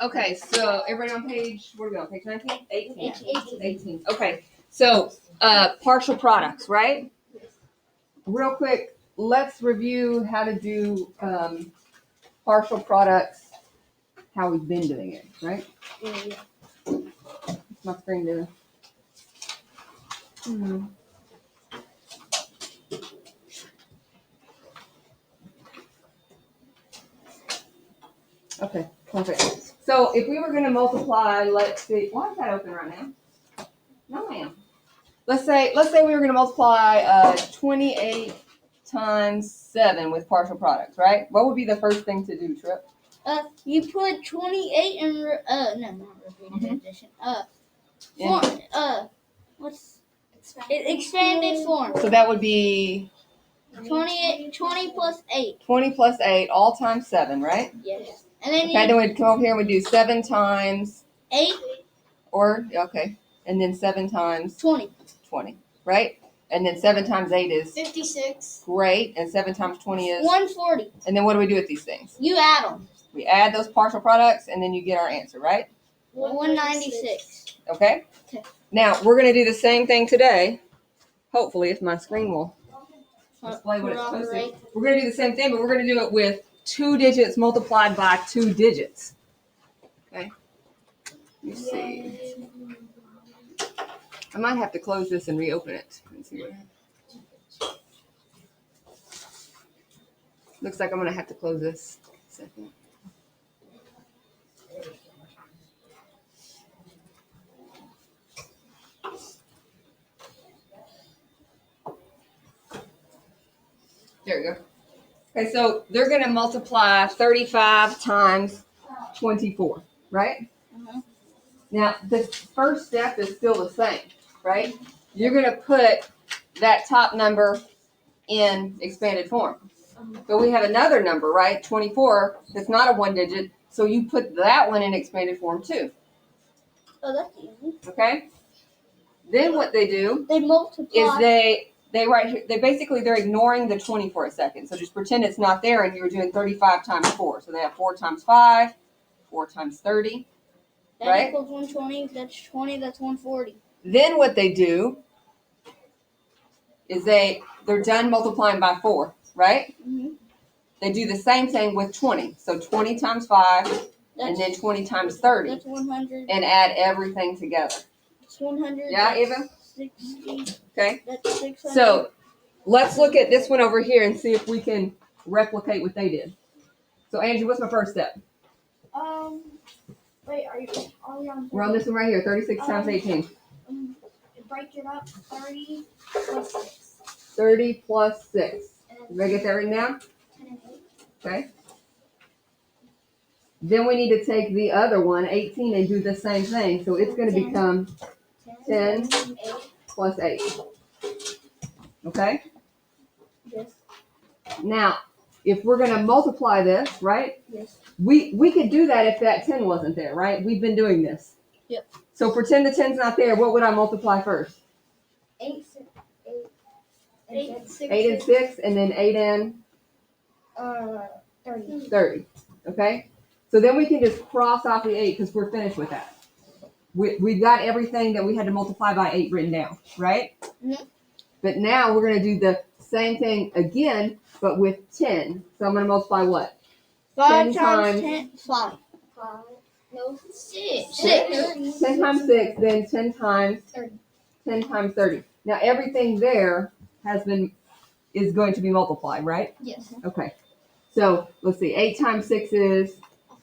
Okay, so everybody on page, what are we on, page 19? 18. 18. 18. Okay, so partial products, right? Real quick, let's review how to do partial products, how we've been doing it, right? Yeah. What's my screen doing? Okay, perfect. So if we were going to multiply, let's see, why is that open right now? No, ma'am. Let's say we were going to multiply 28 times 7 with partial products, right? What would be the first thing to do, Trip? You put 28 in no, not repeated addition. What's expanded form? So that would be 20 plus 8. 20 plus 8, all times 7, right? Yes. And then then we'd come over here and we'd do 7 times 8. Okay. And then 7 times 20, right? And then 7 times 8 is 56. Great. And 7 times 20 is 140. And then what do we do with these things? You add them. We add those partial products and then you get our answer, right? 196. Okay? Now, we're going to do the same thing today. Hopefully, if my screen will display what it's supposed to. We're going to do the same thing, but we're going to do it with 2 digits multiplied by 2 digits. Okay? Let me see. I might have to close this and reopen it. Let's see what happens. Looks like I'm going to have to close this. Second. There we go. Okay, so they're going to multiply 35 times 24, right? Now, the first step is still the same, right? You're going to put that top number in expanded form. But we have another number, right? 24, that's not a 1 digit, so you put that one in expanded form too. Oh, that's easy. Okay? Then what they do They multiply. is they write here, they're ignoring the 20 for a second. So just pretend it's not there and you're doing 35 times 4. So they have 4 times 5, 4 times 30. That right? equals 120. That's 20. That's 140. Then what they do is they're done multiplying by 4, right? Mm-hmm. They do the same thing with 20. So 20 times 5 and then 20 times 30. That's 100. And add everything together. It's 100. Yeah, Eva? 60. Okay. That's 600. So let's look at this one over here and see if we can replicate what they did. So Angie, what's my first step? Wait, are you on? We're on this one right here, 36 times 18. Break it up, 30 plus 6. 30 plus 6. Did I get that written down? 10 and 8. Okay. Then we need to take the other one, 18, and do the same thing. So it's going to become 10 plus 8. Okay? Yes. Now, if we're going to multiply this, right? Yes. We could do that if that 10 wasn't there, right? We've been doing this. Yep. So pretend the 10's not there. What would I multiply first? 8 and 6. 8 and 6, and then 8 and 30. 30. Okay? So then we can just cross off the 8 because we're finished with that. We've got everything that we had to multiply by 8 written down, right? Mm-hmm. But now we're going to do the same thing again, but with 10. So I'm going to multiply what? 5 10 times 10. 5. 5. No, 6. 6. 10 times 6, then 10 times 30. 10 times 30. Now everything there is going to be multiplied, right? Yes. Okay. So let's see. 8 times 6 is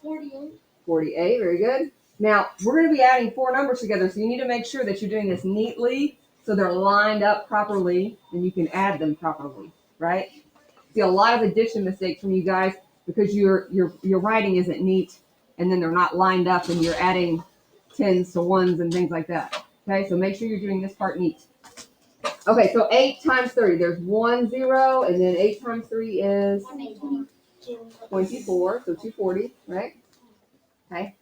48. 48. Very good. Now we're going to be adding 4 numbers together, so you need to make sure that you're doing this neatly so they're lined up properly and you can add them properly, right? See a lot of addition mistakes from you guys because your writing isn't neat and then they're not lined up and you're adding 10s to 1s and things like that. Okay, so make sure you're doing this part neat. Okay, so 8 times 30, there's 1 0, and then 8 times 3 is 24, so 240, right? Okay.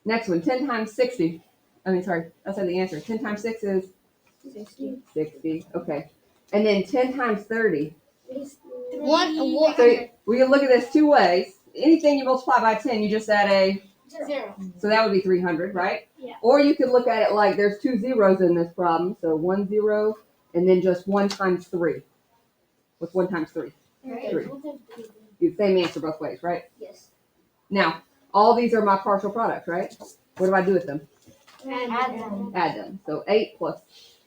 Next one, 10 times 60. I said the answer. 10 times 6 is 60. Okay. And then 10 times 30. One. So we can look at this 2 ways. Anything you multiply by 10, you just add a 0. So that would be 300, right? Yeah. Or you could look at it like there's 2 zeros in this problem. So 1 0 and then just 1 times 3. What's 1 times 3? Okay. Three. We'll do 3. The same answer both ways, right? Yes. Now, all these are my partial products, right? What do I do with them? Add them. Add them. So 8 plus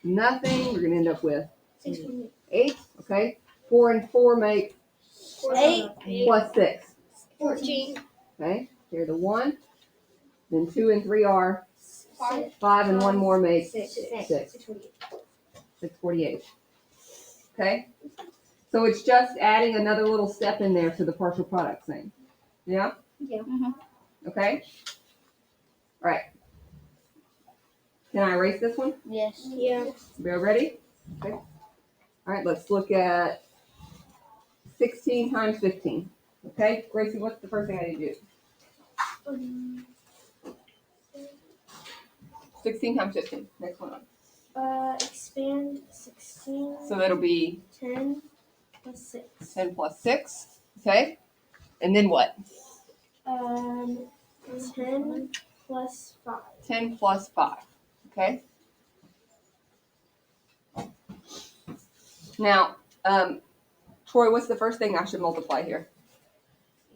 nothing, we're going to end up with 6. 8, okay? 4 and 4 make 8. plus 6, 14. okay? Here the 1. Then 2 and 3 are 5. 5 and 1 more make 6. 648. Okay? So it's just adding another little step in there to the partial product thing. Yeah? Yeah. Mhm. Okay? All right. Can I erase this one? Yes. Yeah. We are ready? Okay. All right, let's look at 16 times 15. Okay, Gracie, what's the first thing I need to do? 16 times 15. Next one on. Expand 16. So that'll be 10 plus 6. 10 plus 6. Okay. And then what? 10 plus 5. 10 plus 5. Okay. Now, Troy, what's the first thing I should multiply here?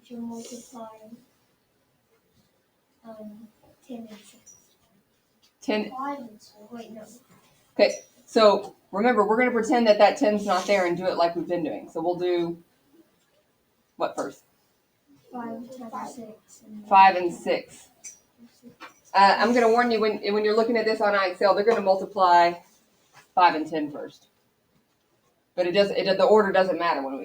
If you're multiplying 10 and 6. 10. 5 and 6. Wait, no. So remember, we're going to pretend that 10's not there and do it like we've been doing. So we'll do what first? 5 times 6. 5 and 6. I'm going to warn you when you're looking at this on Excel, they're going to multiply 5 and 10 first. But the order doesn't matter when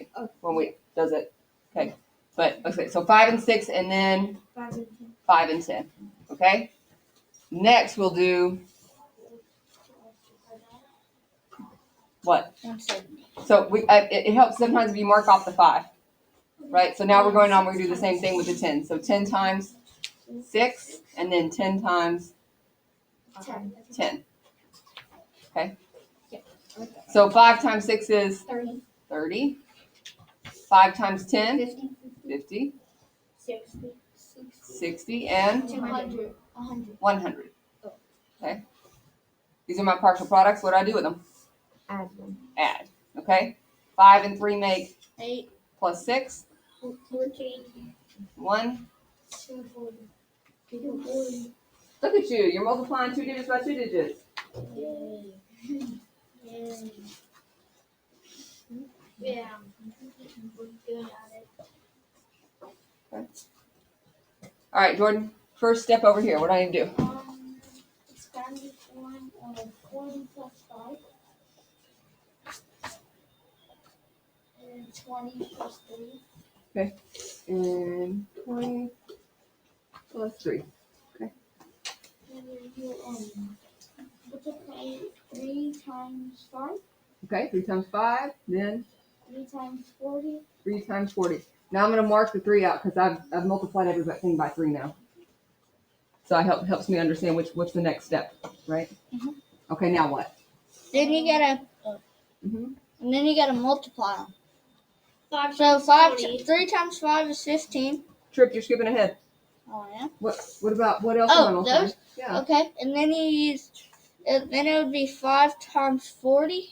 we does it. Okay. But okay, so 5 and 6 and then 5 and 10. 5 and 10. Okay? Next we'll do what? 170. So it helps sometimes if you mark off the 5. Right? So now we're going to do the same thing with the 10. So 10 times 6 and then 10 times 10. Okay? So 5 times 6 is 30. 30. 5 times 10, 50. 50. 60. 60 and 200. 100. 100. Okay? These are my partial products. What do I do with them? Add them. Add. Okay? 5 and 3 make 8. plus 6. 14. 1. 240. 240. Look at you. You're multiplying 2 digits by 2 digits. Yay. Yay. Yeah. We're good at it. All right, Jordan. First step over here. What do I need to do? Expand the form of 40 plus 5. And 20 plus 3. And 20 plus 3. And then you multiply 3 times 5. Okay, 3 times 5. Then 3 times 40. 3 times 40. Now I'm going to mark the 3 out because I've multiplied everything by 3 now. So it helps me understand what's the next step, right? Mhm. Okay, now what? Then you gotta, Mm-hmm. and then you gotta multiply them. 5 So times 40. 3 times 5 is 15. Trip, you're skipping ahead. Oh yeah. What else Oh, am I multiplying? those? Yeah. Okay, and then you use, then it would be 5 times 40.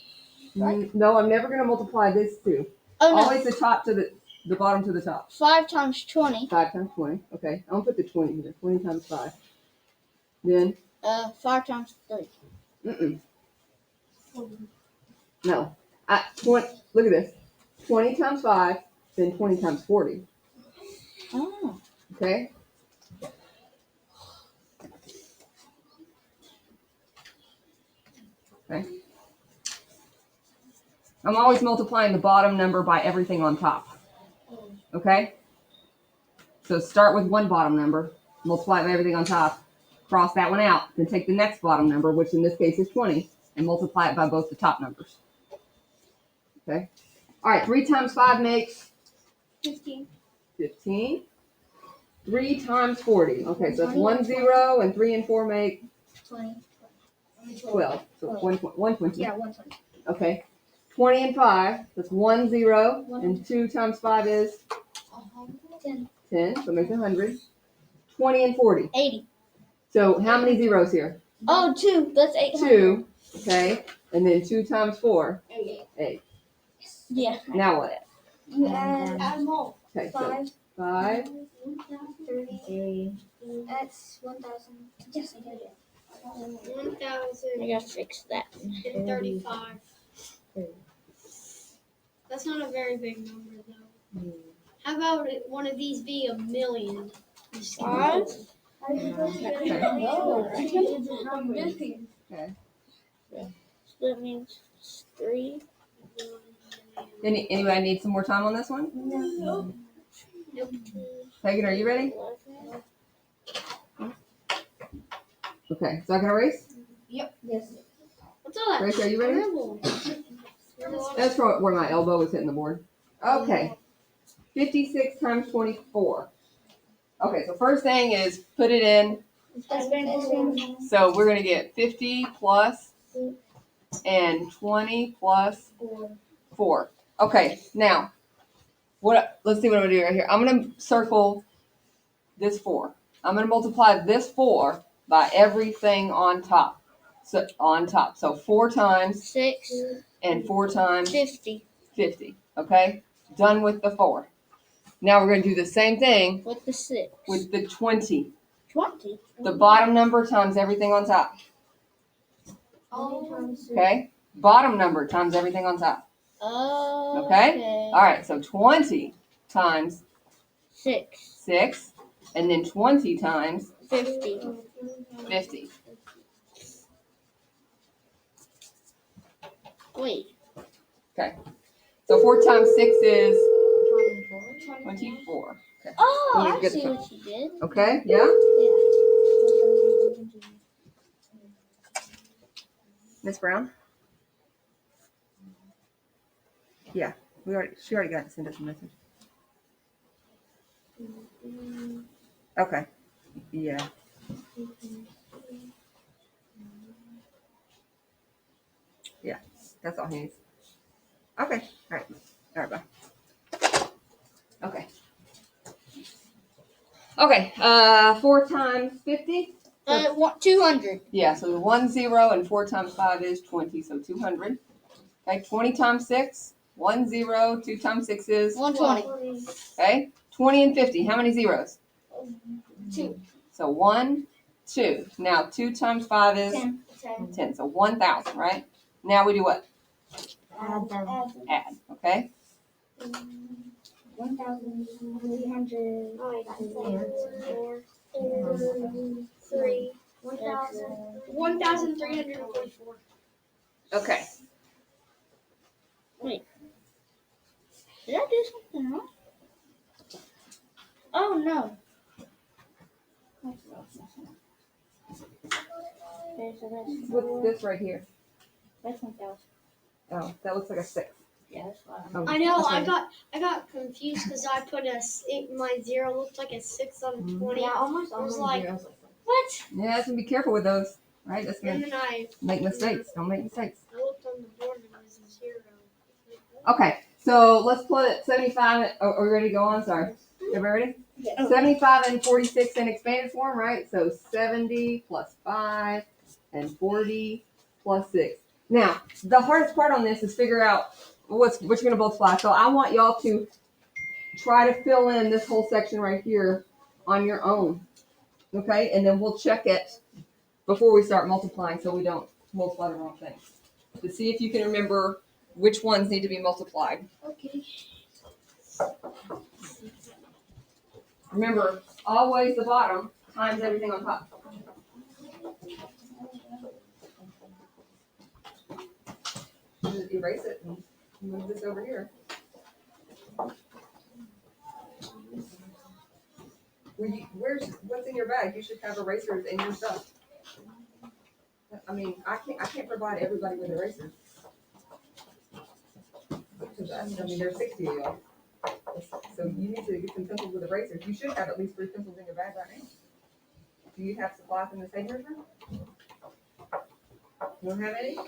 Right. No, I'm never going to multiply this 2. Oh no, Always the top to the bottom to the top. 5 times 20. 5 times 20. Okay, I'm going to put the 20 here. 20 times 5. Then, 5 times 3. no. Look at this. 20 times 5, then 20 times 40. Oh. Okay? Okay. I'm always multiplying the bottom number by everything on top. Okay? So start with one bottom number, multiply it by everything on top, cross that one out, then take the next bottom number, which in this case is 20, and multiply it by both the top numbers. Okay? All right, 3 times 5 makes 15. 15. 3 times 40. Okay, so that's 1 0, and 3 and 4 make 20. 12. So 120. Yeah, 120. Okay. 20 and 5, that's 1 0, and 2 times 5 is 10. 10, so it makes 100. 20 and 40. 80. So how many zeros here? Oh, 2. That's 800. 2. Okay. And then 2 times 4. 8. Yeah. Now what? You add them all. Okay. So 5, 5. 30. That's 1,000. Yes, I did it. 1,000. I gotta fix that. And 35. That's not a very big number, though. How about one of these be a million? Just kidding. 5. How are you supposed to get Okay. a million? Okay. So that means 3. Anybody need some more time on this one? No. Pagan, are you ready? 11. Okay. So I can erase? Yes. What's all that? Gracie, are you ready? Scribble? That's where my elbow was hitting the board. Okay. 56 times 24. Okay, so first thing is put it in. So we're going to get 50 plus and 20 plus 4. Okay, now, let's see what I'm going to do right here. I'm going to circle this 4. I'm going to multiply this 4 by everything on top. So 4 times 6. and 4 times 50. 50. Okay, done with the 4. Now we're going to do the same thing With the 6. with the 20. 20. The bottom number times everything on top. Okay? Bottom number times everything on top. Oh. Okay? All right, so 20 times 6. 6, and then 20 times 50. 50. Wait. So 4 times 6 is 24. Okay. Oh, Let me I get see the- what you did. Okay, yeah? Miss Brown? Yeah, she already got to send us a message. Okay. Yeah. Yeah, that's all he needs. Okay. All right, bye. Okay. Okay, 4 times 50? 200. Yeah, so the 1 0 and 4 times 5 is 20, so 200. Okay, 20 times 6, 1 0, 2 times 6 is, 120. okay, 20 and 50, how many zeros? 2. So 1, 2. Now 2 times 5 is 10. 10, so 1,000, right? Now we do what? Add them. Add, okay? 1,300. 3. 1,344. Okay. Did I do something wrong? Oh, no. Okay, so What's this right here? that's 1,000. Oh, that looks like a 6. Yeah, that's what Oh, I know. okay. I got confused because I put my 0 looked like a 6 on 20. Yeah, almost I was all like, zeros. what? Yeah, so be careful with those, right? That's And going to then I make mistakes. Don't make mistakes. looked on the board and it was a 0. Okay, so let's put 75. Are we ready to go on? Sorry. Everybody ready? Yes. 75 and 46 in expanded form, right? So 70 plus 5 and 40 plus 6. Now, the hardest part on this is figure out what you're going to multiply. So I want y'all to try to fill in this whole section right here on your own. Okay? And then we'll check it before we start multiplying so we don't multiply the wrong thing. To see if you can remember which ones need to be multiplied. Okay. Remember, always the bottom times everything on top. Just erase it and move this over here. What's in your bag? You should have erasers in your stuff. I mean, I can't provide everybody with erasers. There's 60 of y'all. So you need to get some pencils with erasers. You should have at least 3 pencils in your bag right now. Do you have supplies in the savings room? You don't have any?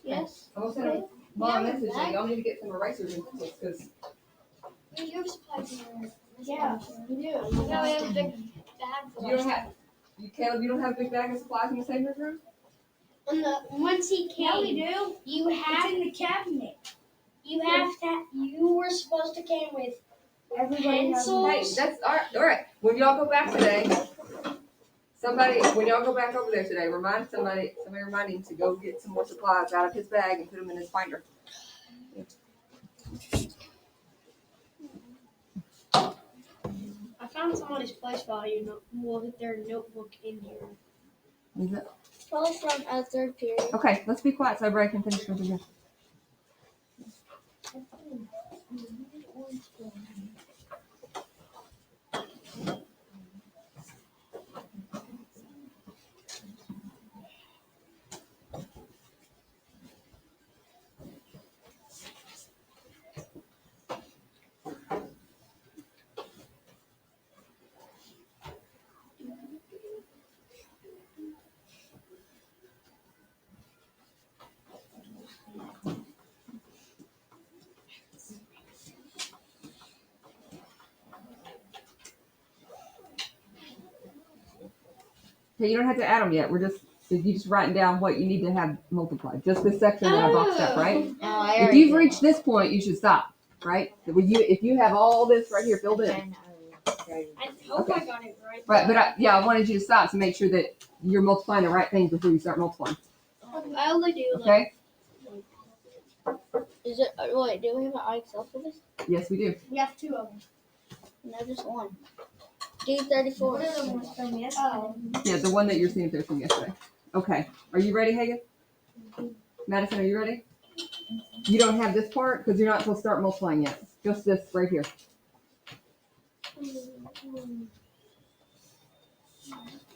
Yes. I'm gonna send a mom message saying y'all need to get some erasers and pencils because You have supplies in there. Yeah, we do. You know, we have a big bag full You of don't have, Caleb, you don't have a big bag of supplies in the savings room? Once he came, Yeah, we do. you have It's in the cabinet. you were supposed to came with Everybody has pencils. Hey, that's, all right, when y'all go back today, when y'all go back over there today, somebody remind him to go get some more supplies out of his bag and put them in his binder. I found somebody's place value note. We'll get their notebook in here. Is it? Probably from a third period. Okay, let's be quiet so everybody can finish with you. Okay, you don't have to add them yet. You just writing down what you need to have multiplied. Just this section that I boxed up, right? If you've reached this point, you should stop, right? If you have all this right here filled in, I hope Okay. I got it right. right? But I wanted you to stop to make sure that you're multiplying the right things before you start multiplying. I only do like Okay? Is it? Wait, do we have an Excel for this? Yes, we do. we have two of them. No, just one. D34. One of them was from yesterday. Oh. Yeah, the one that you're seeing there from yesterday. Okay. Are you ready, Hagen? Madison, are you ready? You don't have this part because you're not supposed to start multiplying yet. Just this right here. Let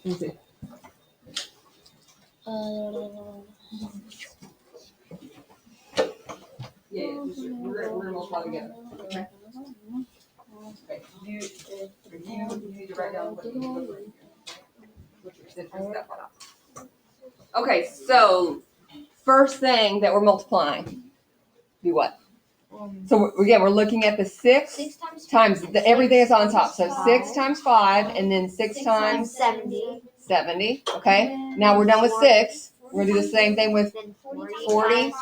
me see. Yeah, we're gonna multiply together. Okay. Okay. You need to write down what you did for step one. Okay, so first thing that we're multiplying, do what? So we're looking at the 6 6 times times everything is on top. So 6 times 5 and then 6 times 70. 70. Okay. Now we're done with 6. We're gonna do the same thing with Then 40 times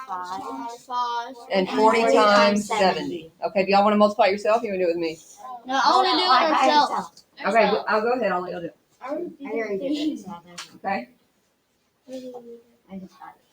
5. and 40 times 70. Okay. Do y'all want to multiply yourself? Or you want to do it with me? No, I want to do it ourselves. Okay. I'll go ahead. I'll let y'all do it. I already did it. So Okay. I just got it.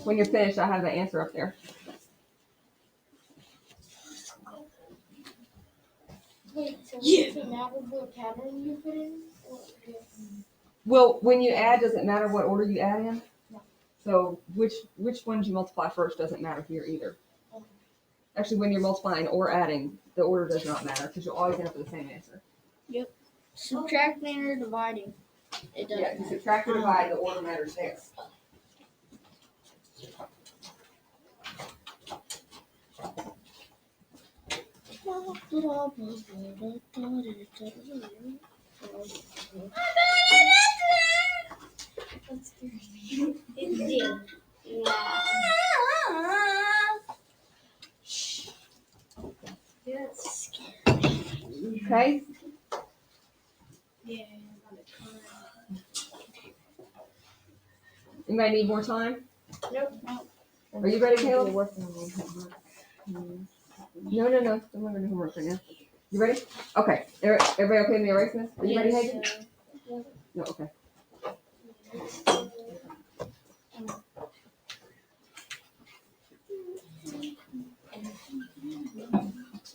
When you're finished, I have the answer up there. Wait, so does it matter what pattern you put in? Well, when you add, does it matter what order you add in? So which ones you multiply first doesn't matter here either. Actually, when you're multiplying or adding, the order does not matter because you'll always end up with the same answer. Subtracting or dividing? It doesn't Yeah, you matter. subtract or divide, the order matters there. It did. Yeah. Yes. Okay. Yeah, I got it correct. Anybody need more time? Nope. Are you ready, Caleb? Working on my homework. No. Don't worry about homework right now. You ready? Okay. Everybody okay with me erasing this? Are you ready, Hagen? No. Okay.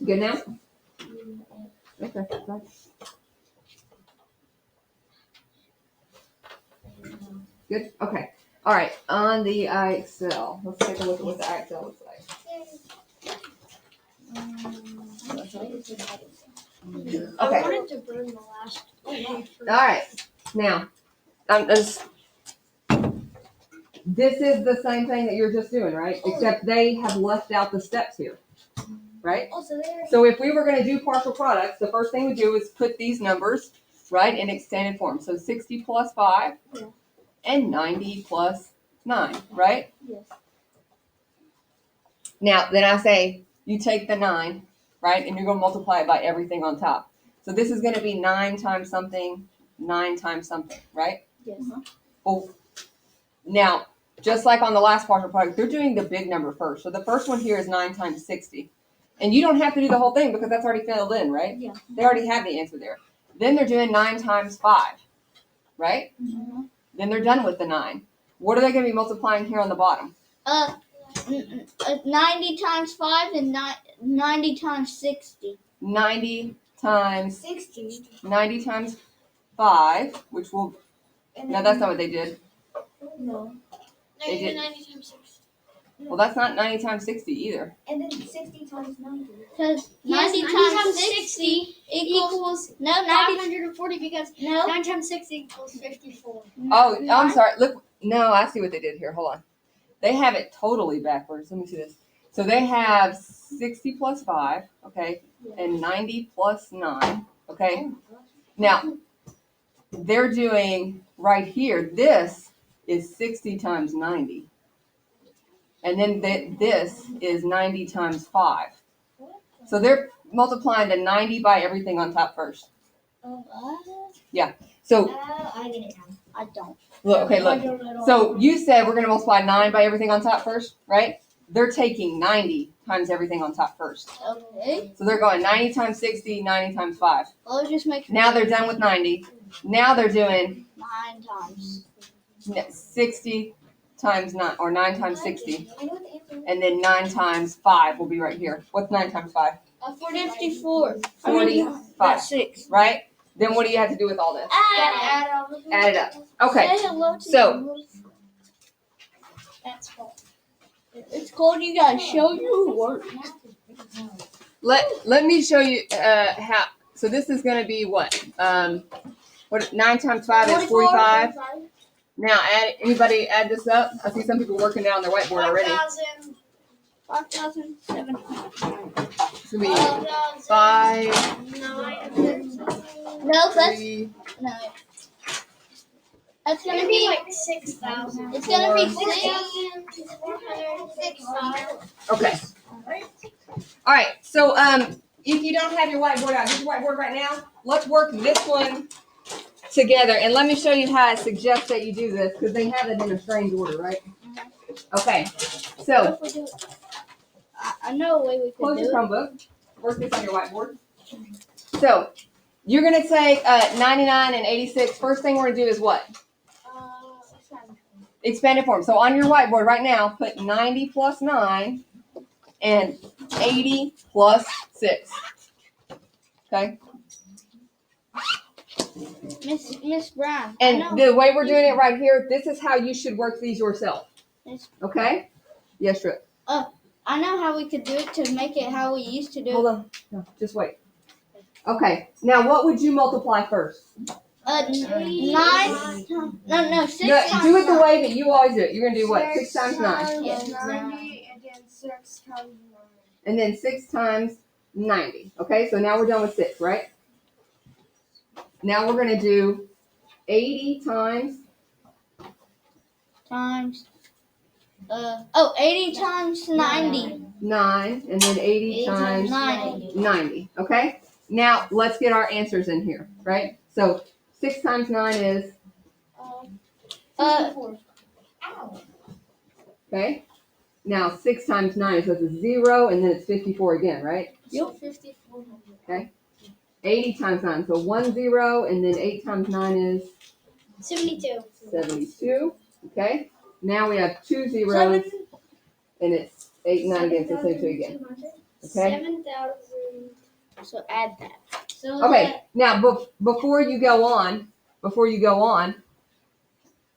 Good now? Okay. Bye. Good? Okay. All right. On the IXL, let's take a look at what the IXL looks like. I Okay. wanted to burn the last page. All right. Now, this is the same thing that you're just doing, right? Except they have left out the steps here, right? Also, there. So if we were going to do partial products, the first thing we do is put these numbers, right, in extended form. So 60 plus 5 Yeah. and 90 plus 9, right? Yes. Now, then I say you take the 9, right, and you're going to multiply it by everything on top. So this is going to be 9 times something, 9 times something, right? Yes. Well, now, just like on the last partial product, they're doing the big number first. So the first one here is 9 times 60. And you don't have to do the whole thing because that's already filled in, right? Yeah. They already have the answer there. Then they're doing 9 times 5, right? Mhm. Then they're done with the 9. What are they going to be multiplying here on the bottom? 90 times 5 and 90 times 60. 90 times 60. 90 times 5, which will, And no, that's not what they did. No. They did. 90 times 6. Well, that's not 90 times 60 either. And then 60 times 90. Because Yes, 90 times 60 equals No, 90. 540 because No. 9 times 6 equals 54. Oh, I'm sorry. Look, no, I see what they did here. Hold on. They have it totally backwards. Let me see this. So they have 60 plus 5, okay, and 90 plus 9, okay. Now, they're doing right here, this is 60 times 90. And then this is 90 times 5. So they're multiplying the 90 by everything on top first. So I get it now. I don't. look, okay, look. So you said we're going to multiply 9 by everything on top first, right? They're taking 90 times everything on top first. Okay. So they're going 90 times 60, 90 times 5. I'll just make Now they're done with 90. Now they're doing 9 times. 60 times 9, or 9 times 60. I know what the answer is. And then 9 times 5 will be right here. What's 9 times 5? 54. 45, That's 6. right? Then what do you have to do with all this? Add. Add it up. Okay, Say hello to so- your That's cool. It's called you guys show your work. let me show you how. So this is going to be what? 9 times 5 is 45. Now, anybody add this up? I see some people working down on their whiteboard already. 5,700. It's going to be 5, No, that's 3, no. That's Gonna gonna be be. like 6,000. It's gonna be 6,400. 6,000. Okay. All right. So if you don't have your whiteboard out, get your whiteboard right now. Let's work this one together, and let me show you how I suggest that you do this because they have it in a strange order, right? Okay. So What if we do? I know a way we close could your do it. Chromebook. Work this on your whiteboard. So you're gonna take 99 and 86. First thing we're gonna do is what? Expanded form. So on your whiteboard right now, put 90 plus 9 and 80 plus 6. Okay? Miss Brown. I And know. the way we're doing it right here, this is how you should work these yourself. Yes. Okay? Yes, Trip. I know how we could do it to make it how we used to do Hold it. on. No, just wait. Okay. Now, what would you multiply first? 9. No, 6 No, times do it the 9. way that you always do it. You're going to do what? 6 times 9. Yes. 90 and then 6 times 9. And then 6 times 90. Okay? So now we're done with 6, right? Now we're going to do 80 times. Times. 80 times 90. 9, and then 80 times 90. 90. Okay? Now, let's get our answers in here, right? So, 6 times 9 is, okay? Now, 6 times 9 is a 0, and then it's 54 again, right? Yep. 5,400. 80 times 9, so 1 0, and then 8 times 9 is 72. 72. Okay? Now we have 2 zeros, and it's 8 and 9 again, so 72 again. Okay? 7,000. So add that. So Okay, now before you go on,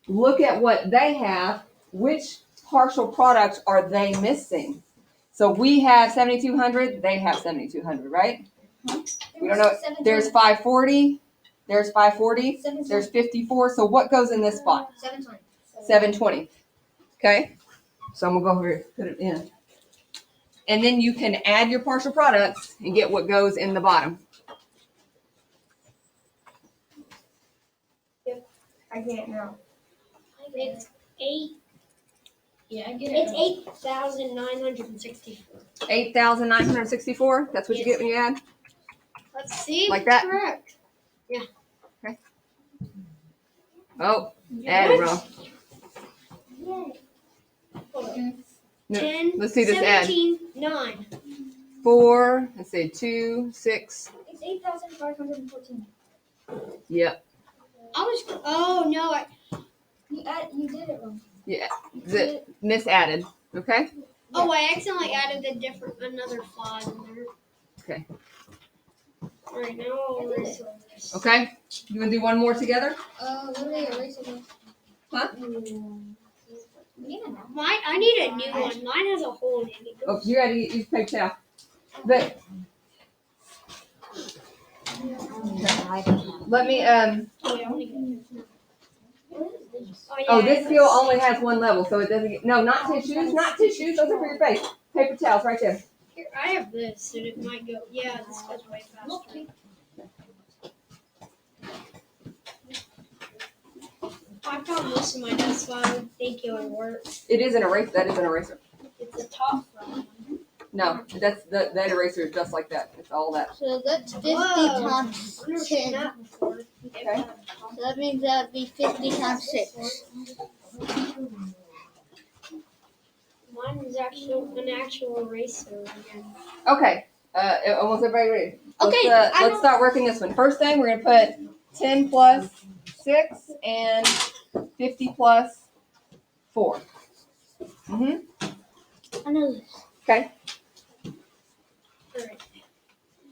look at what they have. Which partial products are they missing? So we have 7,200, they have 7,200, right? We don't know. There's 540, There's 540. There's 54. So what goes in this spot? 720. 720. Okay. So I'm gonna go over here, put it in. And then you can add your partial products and get what goes in the bottom. I get it now. It's eight. Yeah, I get It's it. 8,964. 8,964. That's what you get when you add. Let's see. Like if it's that? Correct. Oh, add, bro. Yay. No, 10, let's see this add. 17, 9. 4. Let's see, 2, 6. It's 8,514. Yep. Oh no, You did it wrong. Yeah. The miss added. Okay. I accidentally added another 5 in there. Okay. Alright, now I'll erase all this. Okay. You wanna do one more together? What are they erasing? Huh? Yeah. Mine, I need a new one. Mine has a hole in it. It Oh, goes- you gotta use paper towel. But let me Oh, yeah, I only get this. Oh, yeah, this it's- seal only has one level, so it doesn't get, no, not tissues, not tissues, those are for your face. Paper towels right there. Here, I have this, and it might go. Yeah, this goes way faster. I found this in my desk, so I would think it would work. It is an eraser, that is an eraser. It's a top front. No, that eraser is just like that, it's all that. So that's 50 Whoa. times I've never seen 10. that before. Okay. So that means that would be 50 times 6. Mine is an actual eraser again. Okay, almost everybody ready? Okay, Let's start working this one. First thing, we're gonna put 10 plus 6 and 50 plus 4. I know this. Okay, Alright.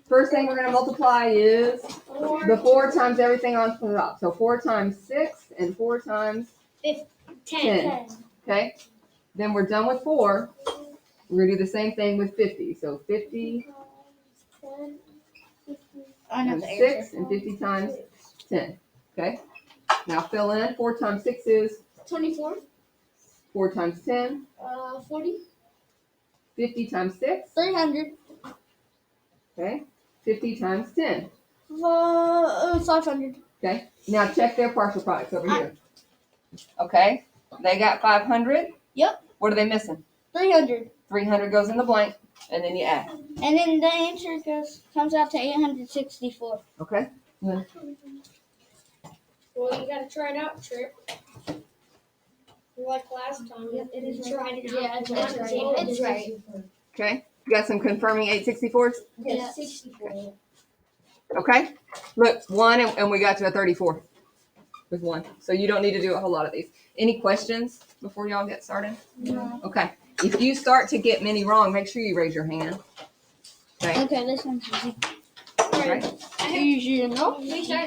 first thing we're gonna multiply is the 4 times everything on the top. So 4 times 6 and 4 times 10. 10. Okay, then we're done with 4. We're gonna do the same thing with 50. So 50 I know times the 6 answer. and 50 times 10. Okay, now fill in. 4 times 6 is 24. 4 times 10. 40. 50 times 6. 300. Okay, 50 times 10. 500. Okay, now check their partial products over here. Okay, they got 500. Yep. What are they missing? 300. 300 goes in the blank, and then you add. And then the answer comes out to 864. Okay, Well, you gotta try it out, Trip. Like last time. Yep, it is You right. tried it out. Yeah, it's right. It's right. okay. You got some confirming 864s? Yeah, 64. Okay, look, 1 and we got to a 34 with 1. So you don't need to do a whole lot of these. Any questions before y'all get started? No. Okay, if you start to get many wrong, make sure you raise your hand. Okay, Okay, this one's easy. right? Use your At least I